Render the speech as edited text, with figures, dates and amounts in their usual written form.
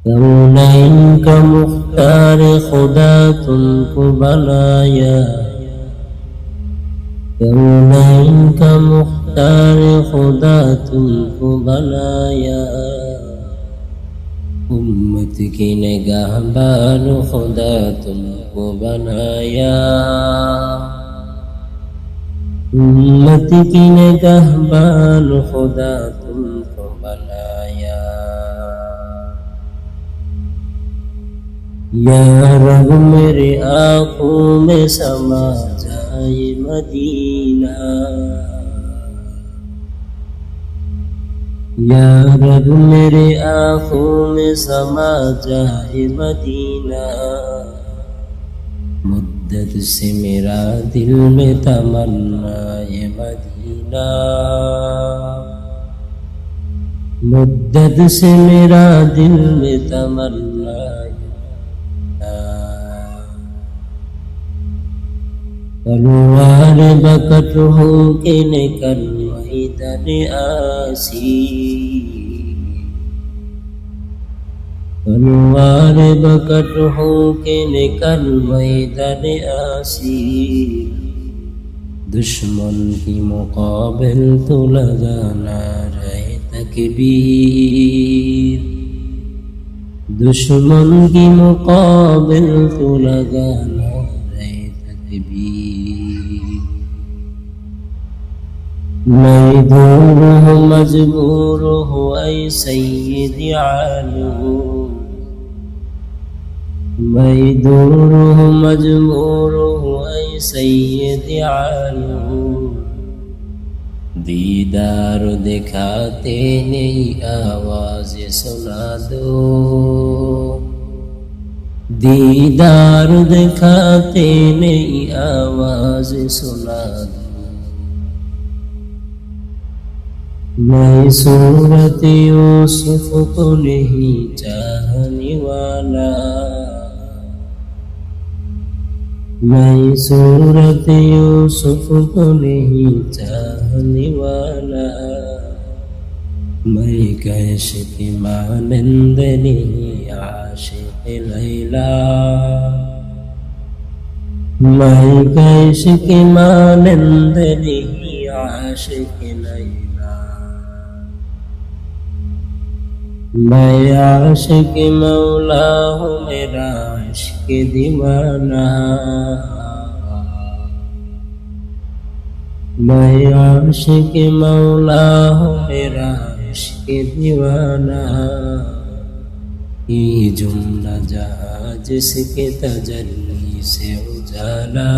कौनैन का मुख्तार खुदा तुमको बनाया, कौनैन का मुख्तार खुदा तुमको बनाया। उम्मत की निगाहबान खुदा तुमको बनाया, उम्मत की निगाहबान खुदा तुमको बनाया। या रब मेरे आँखों में समा जाए मदीना, या रब मेरे आँखों में समा जाए मदीना। मुद्दत से मेरा दिल में तमन्ना ये मदीना, मुद्दत से मेरा दिल में तमन्ना। तलवार बकट हो के निकल मैदान आसी, तलवार बकट हो के निकल मैदान आसी। दुश्मन की मुकाबिल तो लगाना रहे तकबीर, दुश्मन की मुकाबिल तो लगाना रहे तकबीर। मैं दूर हूँ मजबूर हूँ ऐ सैयद आलू, मैं दूर हूँ मजबूर हूँ ऐ सैयद आलू। दीदार दिखाते नहीं आवाज सुना दो, दीदार दिखाते नहीं आवाज सुना दो। मैं सूरत यूसुफ को नहीं चाहने वाला, मैं सूरत यूसुफ को नहीं चाहने वाला। मैं कैशिक मानंद नहीं आशिक लैला, मैं कैशिक मानंद नहीं आशिक लैला। मैं आशिक मौला हूँ मेरा इश्क दीवाना, मैं आशिक मौला हूँ मेरा इश्क दीवाना। ये जुमला जहाँ जिसके तजल्ली से उजाला,